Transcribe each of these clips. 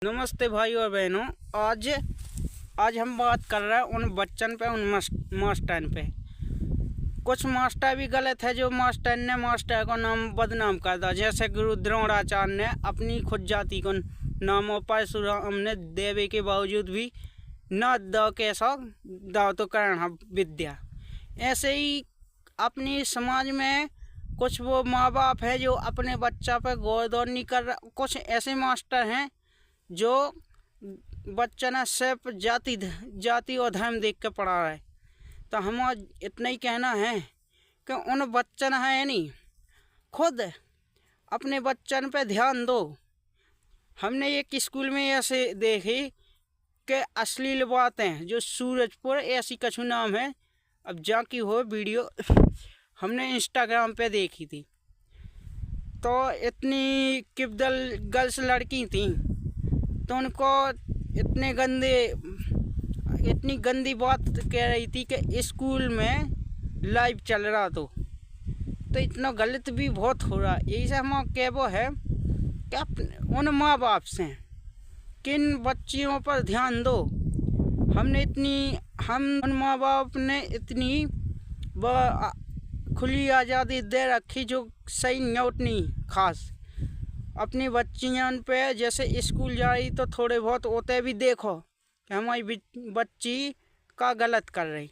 नमस्ते भाई और बहनों। आज हम बात कर रहे हैं उन बच्चन पे, उन मास्टर पे। कुछ मास्टर भी गलत है जो मास्टर ने मास्टर को नाम बदनाम कर दिया, जैसे गुरु द्रोणाचार्य ने अपनी खुद जाति को नामों पर परशुराम ने देवे के बावजूद भी न द कैसा दाव तो करण विद्या। ऐसे ही अपनी समाज में कुछ वो माँ बाप है जो अपने बच्चा पर गौर दौर नहीं कर रहा। कुछ ऐसे मास्टर हैं जो बच्चा सिर्फ जाति और धर्म देख के पढ़ा रहा है। तो हम इतना ही कहना है कि उन बच्चन है नहीं, खुद अपने बच्चन पे ध्यान दो। हमने एक स्कूल में ऐसे देखी कि अश्लील बातें जो सूरजपुर ऐसी कछु नाम है, अब जाकी हो वीडियो हमने इंस्टाग्राम पे देखी थी। तो इतनी किबदल गर्ल्स लड़की थी तो उनको इतनी गंदी बात कह रही थी कि स्कूल में लाइव चल रहा तो इतना गलत भी बहुत हो रहा। यही से हम कहबो है कि उन माँ बाप से किन बच्चियों पर ध्यान दो। हम उन माँ बाप ने इतनी खुली आज़ादी दे रखी जो सही नोट नहीं खास अपनी बच्चियां पे। जैसे स्कूल जा रही तो थोड़े बहुत होते भी देखो कि हमारी बच्ची का गलत कर रही,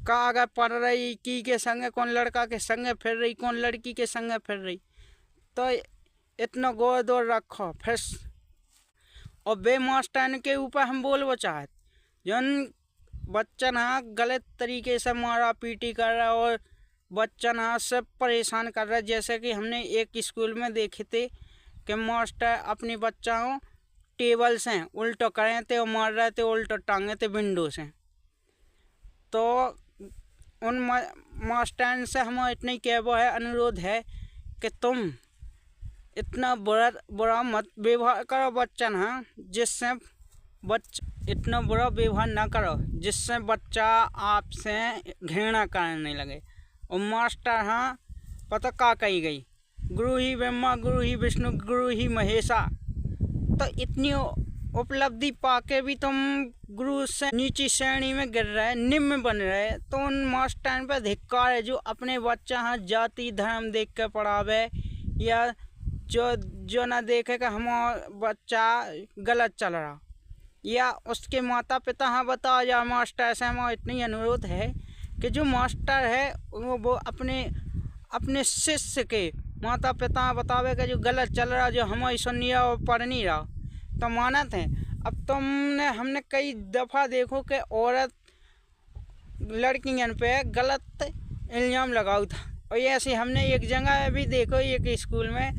का अगर पढ़ रही की के संग कौन लड़का के संग फिर रही, कौन लड़की के संग फिर रही, तो इतना गौर दौर रखो। फिर और बे मास्टर के ऊपर हम बोलबो चाहत जन बच्चन हाँ गलत तरीके से मारा पीटी कर रहा और बच्चन हाँ से परेशान कर रहा। जैसे कि हमने एक स्कूल में देखे थे कि मास्टर अपने बच्चों टेबल से उल्टो करे थे और मार रहे थे, उल्टो टांगे थे विंडो से। तो उन मास्टर से हम इतना ही कहबो है, अनुरोध है कि तुम इतना बुरा मत व्यवहार करो बच्चन हाँ, जिससे इतना बुरा व्यवहार ना करो जिससे बच्चा आपसे घृणा करने लगे। और मास्टर हाँ पता का कही गई, गुरु ही ब्रह्मा गुरु ही विष्णु गुरु ही महेशा। तो इतनी उपलब्धि पाके भी तुम गुरु से नीची श्रेणी में गिर रहे, निम्न बन रहे। तो उन मास्टर पे धिक्कार है जो अपने बच्चा हाँ जाति धर्म देख के पढ़ावे, या जो ना देखे कि हमारा बच्चा गलत चल रहा, या उसके माता पिता हाँ बताओ। या मास्टर से हमारा इतनी अनुरोध है कि जो मास्टर है वो अपने शिष्य के माता पिता बतावे कि जो गलत चल रहा, जो हमारी सुनिए और पढ़ नहीं रहा, तो मानत है। अब हमने कई दफ़ा देखो कि औरत लड़कियों पे गलत इल्ज़ाम लगाओ था। और ऐसे हमने एक जगह भी देखो एक स्कूल में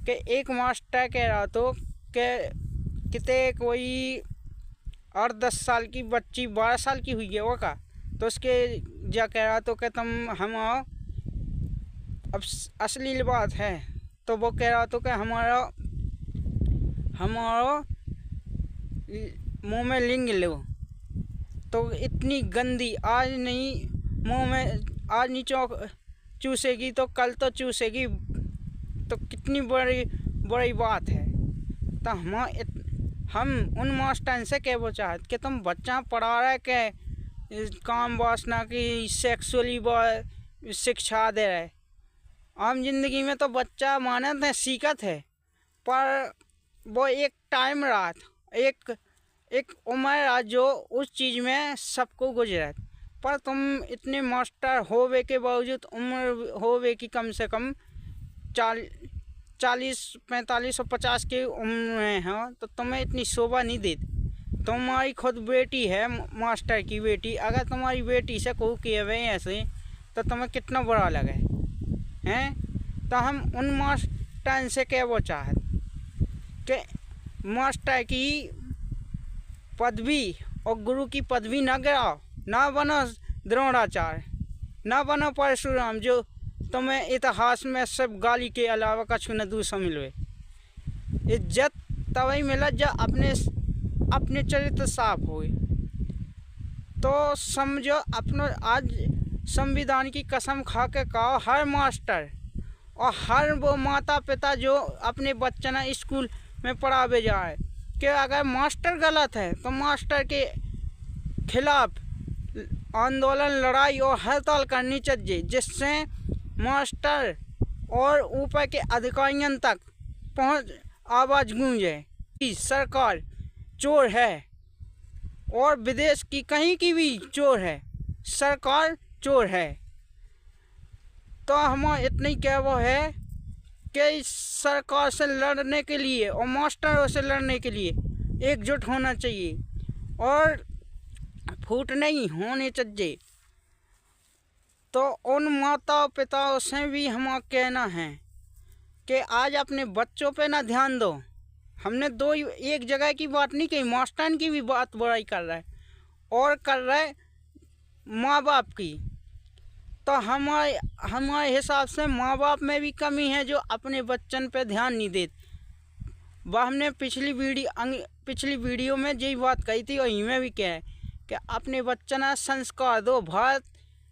कि एक मास्टर कह रहा तो कि कितने कोई 8-10 साल की बच्ची 12 साल की हुई है वो का, तो उसके जा कह रहा तो कि तुम हम अब अश्लील बात है। तो वो कह रहा तो कि हमारा मुंह में लिंग लो। तो इतनी गंदी आज नहीं चूसेगी तो कल तो चूसेगी, तो कितनी बड़ी बात है। तो हम उन मास्टर से कहना चाहते कि तुम बच्चा पढ़ा रहे के काम वासना की सेक्सुअली शिक्षा दे रहे। आम जिंदगी में तो बच्चा मानत है सीखत है, पर वो एक टाइम रहा, एक उम्र रहा जो उस चीज़ में सबको गुजरे। पर तुम इतने मास्टर होवे के बावजूद उम्र होवे की कम से कम 40, 45 और 50 की उम्र में हो, तो तुम्हें इतनी शोभा नहीं देती। तुम्हारी खुद बेटी है मास्टर की बेटी, अगर तुम्हारी बेटी से कोई कहे ऐसे तो तुम्हें कितना बुरा लगे हैं। तो हम उन मास्टर से कहना चाहते कि मास्टर की पदवी और गुरु की पदवी ना गिराओ, ना बनो द्रोणाचार्य, ना बनो परशुराम जो तुम्हें इतिहास में सब गाली के अलावा कछु न दूसरा मिलवे। इज्जत तभी मिला जब अपने चरित्र साफ हुए। तो समझो अपना आज संविधान की कसम खा के कहो, हर मास्टर और हर वो माता पिता जो अपने बच्चे ना स्कूल में पढ़ावे जाए, कि अगर मास्टर गलत है तो मास्टर के खिलाफ आंदोलन, लड़ाई और हड़ताल करनी चाहिए, जिससे मास्टर और ऊपर के अधिकारियों तक पहुंच आवाज़ गूंजे कि सरकार चोर है और विदेश की कहीं की भी चोर है, सरकार चोर है। तो हम इतनी कहवो है कि सरकार से लड़ने के लिए और मास्टरों से लड़ने के लिए एकजुट होना चाहिए और फूट नहीं होनी चाहिए। तो उन माता पिताओं से भी हम कहना है कि आज अपने बच्चों पे ना ध्यान दो। हमने दो एक जगह की बात नहीं कही, मास्टर की भी बात बुराई कर रहा है और कर रहा है माँ बाप की। तो हमारे हिसाब से माँ बाप में भी कमी है जो अपने बच्चन पे ध्यान नहीं देते। वह हमने पिछली वीडियो में यही बात कही थी और में भी क्या है कि अपने बच्चन संस्कार दो। भारत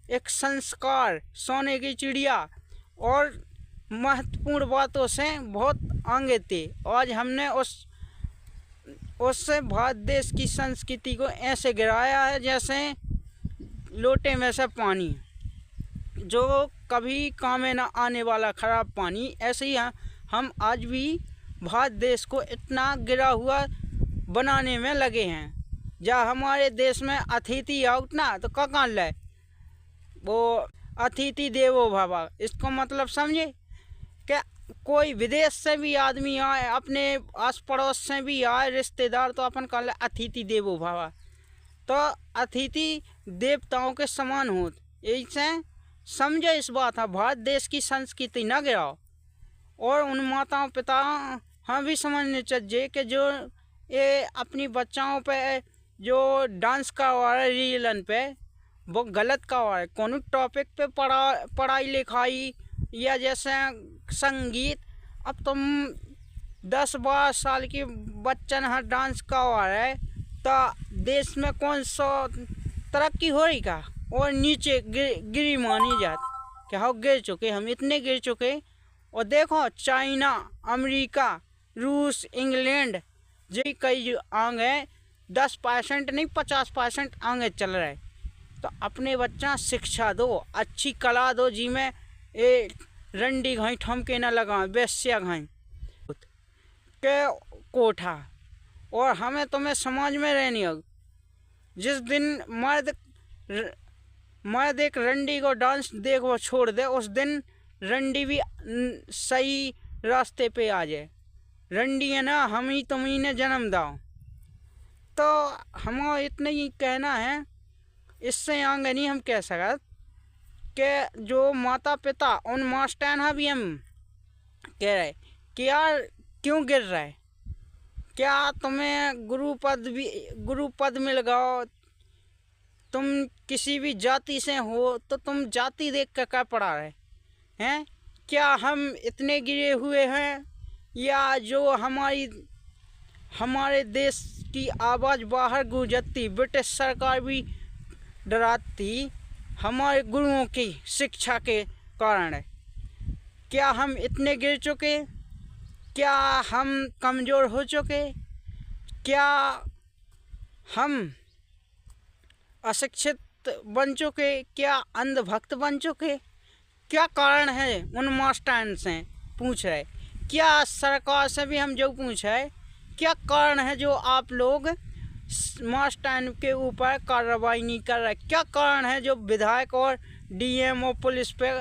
एक संस्कार, सोने की चिड़िया और महत्वपूर्ण बातों से बहुत आगे थे। आज हमने उससे भारत देश की संस्कृति को ऐसे गिराया है जैसे लोटे में से पानी, जो कभी काम में ना आने वाला खराब पानी। ऐसे ही हम आज भी भारत देश को इतना गिरा हुआ बनाने में लगे हैं। जब हमारे देश में अतिथि आउट ना तो कहाँ ले वो अतिथि देवो भव, इसको मतलब समझे कि कोई विदेश से भी आदमी आए, अपने आस पड़ोस से भी आए रिश्तेदार, तो अपन कह ले अतिथि देवो भव। तो अतिथि देवताओं के समान हो, ऐसे समझे इस बात है। भारत देश की संस्कृति न गिराओ और उन माताओं पिता हम भी समझने चाहिए कि जो ये अपनी बच्चाओं पे जो डांस करवा रहे रीलन पे, वो गलत करवा रहे। कौन टॉपिक पे पढ़ाई लिखाई या जैसे संगीत, अब तुम 10-12 साल की बच्चन है डांस करवा रहे तो देश में कौन सा तरक्की हो रही का, और नीचे गिरी मानी जात कि हाँ गिर चुके, हम इतने गिर चुके। और देखो चाइना, अमेरिका, रूस, इंग्लैंड जी कई आगे 10% नहीं 50% आगे चल रहे। तो अपने बच्चा शिक्षा दो, अच्छी कला दो, जी में ए रंडी घाई ठमके न लगा बेस्या घाई के कोठा। और हमें तुम्हें समाज में रहनी हो। जिस दिन मर्द एक रंडी को डांस देख वो छोड़ दे, उस दिन रंडी भी सही रास्ते पे आ जाए। रंडी है ना हम ही तुम ही ने जन्म दाओ। तो हमें इतना ही कहना है, इससे आगे नहीं हम कह सकते कि जो माता पिता उन मास्टर भी हम कह रहे कि यार क्यों गिर रहा है, क्या तुम्हें गुरु पद मिल गया, तुम किसी भी जाति से हो तो तुम जाति देख कर क्या पढ़ा रहे हैं? क्या हम इतने गिरे हुए हैं या जो हमारे देश की आवाज़ बाहर गूंजती, ब्रिटिश सरकार भी डराती हमारे गुरुओं की शिक्षा के कारण है? क्या हम इतने गिर चुके? क्या हम कमज़ोर हो चुके? क्या हम अशिक्षित बन चुके? क्या अंधभक्त बन चुके? क्या कारण है? उन मास्टर से पूछ रहे, क्या सरकार से भी हम जो पूछ रहे, क्या कारण है जो आप लोग मास्टर के ऊपर कार्रवाई नहीं कर रहे? क्या कारण है जो विधायक और डीएम और पुलिस पे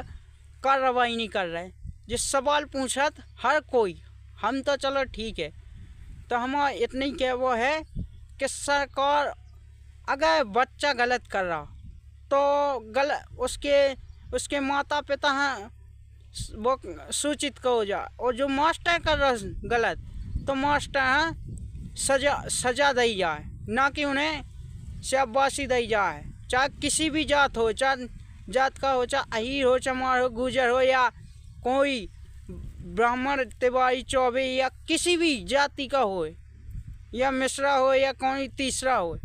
कार्रवाई नहीं कर रहे? जिस सवाल पूछा हर कोई, हम तो चलो ठीक है। तो हमारा इतनी क्या वो है कि सरकार अगर बच्चा गलत कर रहा तो उसके माता पिता हैं वो सूचित हो जाए, और जो मास्टर कर रहा गलत तो मास्टर हैं सजा दी जाए, ना कि उन्हें शाबाशी दी जाए। चाहे किसी भी जात हो, चाहे जात का हो, चाहे अहीर हो, चमार हो, गुजर हो, या कोई ब्राह्मण, तिवारी, चौबे या किसी भी जाति का हो, या मिश्रा हो या कोई तीसरा हो,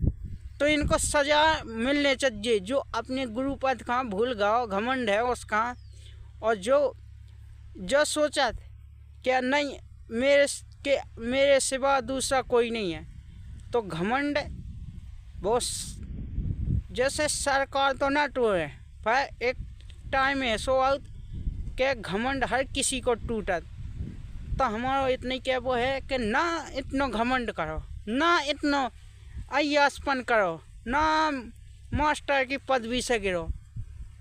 तो इनको सज़ा मिलने चाहिए। जो अपने गुरु पद का भूल गया, घमंड है उसका, और जो सोचा क्या नहीं मेरे कि मेरे सिवा दूसरा कोई नहीं है। तो घमंड बहुत, जैसे सरकार तो ना टूटे, पर एक टाइम ऐसो आउट के घमंड हर किसी को टूटत। तो हमारा इतनी क्या वो है कि ना इतना घमंड करो, ना इतना अय्यासपन करो, ना मास्टर की पदवी से गिरो।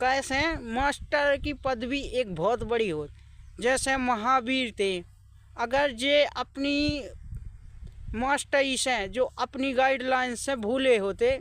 कैसे मास्टर की पदवी एक बहुत बड़ी हो, जैसे महावीर थे, अगर जे अपनी मास्टरी से जो अपनी गाइडलाइन से भूले होते